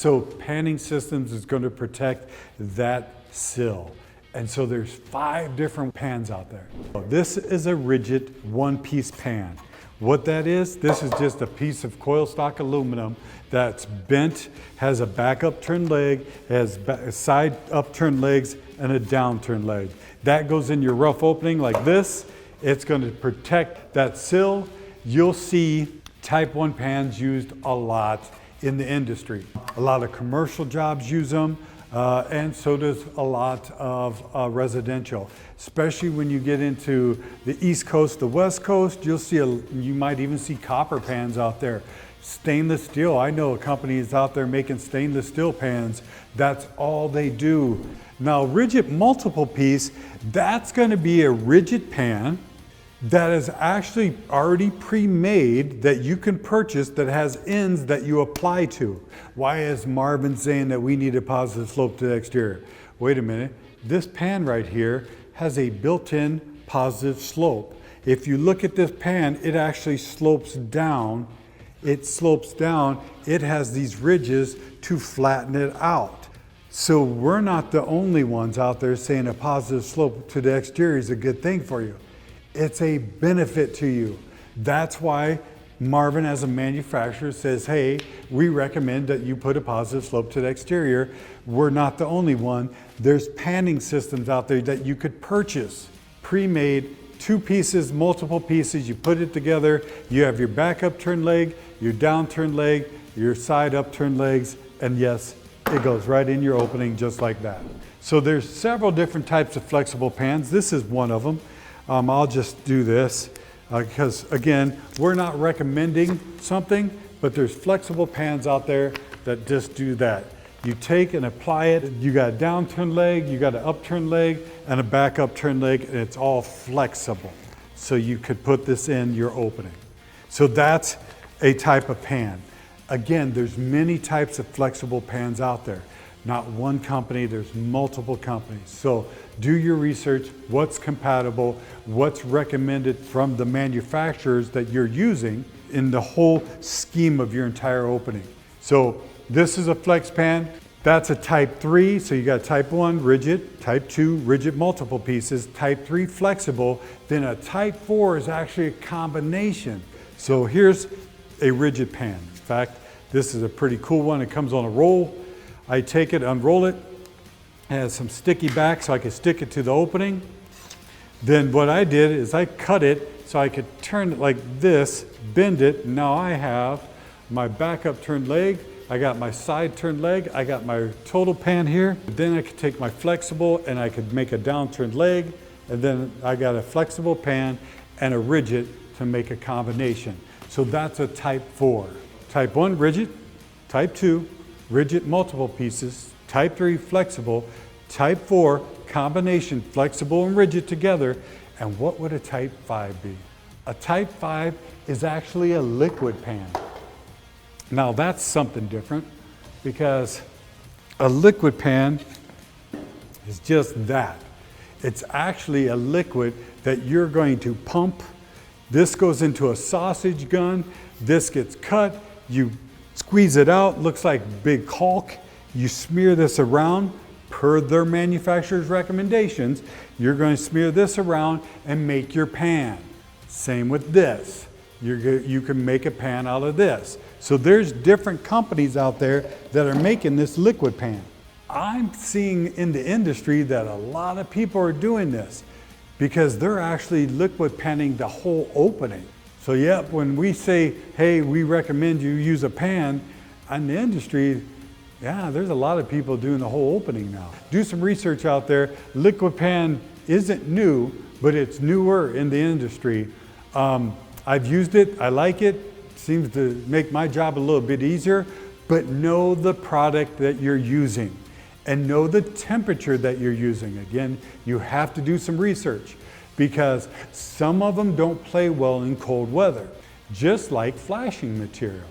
So panning systems is going to protect that sill. And so there's 5 different pans out there. This is a rigid one-piece pan. What that is, this is just a piece of coil stock aluminum that's bent, has a back upturned leg, has side upturned legs, and a downturned leg. That goes in your rough opening like this. It's going to protect that sill. You'll see Type 1 pans used a lot in the industry. A lot of commercial jobs use them. And so does a lot of residential, especially when you get into the East Coast, the West Coast. You might even see copper pans out there. Stainless steel. I know a company is out there making stainless steel pans. That's all they do. Now, rigid multiple piece, that's going to be a rigid pan that is actually already pre-made that you can purchase that has ends that you apply to. Why is Marvin saying that we need a positive slope to the exterior? Wait a minute, this pan right here has a built-in positive slope. If you look at this pan, it actually slopes down. It slopes down. It has these ridges to flatten it out. So we're not the only ones out there saying a positive slope to the exterior is a good thing for you. It's a benefit to you. That's why Marvin, as a manufacturer, says, hey, we recommend that you put a positive slope to the exterior. We're not the only one. There's panning systems out there that you could purchase, pre-made, 2 pieces, multiple pieces. You put it together. You have your back upturned leg, your downturned leg, your side upturned legs, and yes, it goes right in your opening just like that. So there's several different types of flexible pans. This is one of them. I'll just do this because, again, we're not recommending something, but there's flexible pans out there that just do that. You take and apply it. You got a downturned leg, you got an upturned leg, and a back upturned leg, and it's all flexible. So you could put this in your opening. So that's a type of pan. Again, there's many types of flexible pans out there. Not one company, there's multiple companies. So do your research, what's compatible, what's recommended from the manufacturers that you're using in the whole scheme of your entire opening. So this is a flex pan. That's a type 3, so you got type 1 rigid, type 2 rigid multiple pieces, type 3 flexible, then a type 4 is actually a combination. So here's a rigid pan. In fact, this is a pretty cool one. It comes on a roll. I take it, unroll it, it has some sticky back so I can stick it to the opening. Then what I did is I cut it so I could turn it like this, bend it. Now I have my back up turned leg, I got my side turned leg, I got my total pan here. Then I could take my flexible and I could make a down turned leg, and then I got a flexible pan and a rigid to make a combination. So that's a type 4. Type 1 rigid, type 2 rigid multiple pieces, type 3 flexible, type 4 combination flexible and rigid together. And what would a type 5 be? A type 5 is actually a liquid pan. Now that's something different, because a liquid pan is just that. It's actually a liquid that you're going to pump. This goes into a sausage gun. This gets cut. You squeeze it out, looks like big caulk. You smear this around per their manufacturer's recommendations. You're going to smear this around and make your pan. Same with this. You can make a pan out of this. So there's different companies out there that are making this liquid pan. I'm seeing in the industry that a lot of people are doing this because they're actually liquid panning the whole opening. So yeah, when we say, hey, we recommend you use a pan, in the industry, yeah, there's a lot of people doing the whole opening now. Do some research out there. Liquid pan isn't new, but it's newer in the industry. I've used it, I like it. Seems to make my job a little bit easier, but know the product that you're using and know the temperature that you're using. Again, you have to do some research, because some of them don't play well in cold weather, just like flashing material.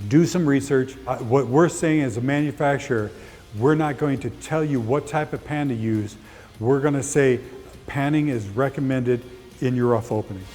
Do some research. What we're saying as a manufacturer, we're not going to tell you what type of pan to use. We're going to say panning is recommended in your rough openings.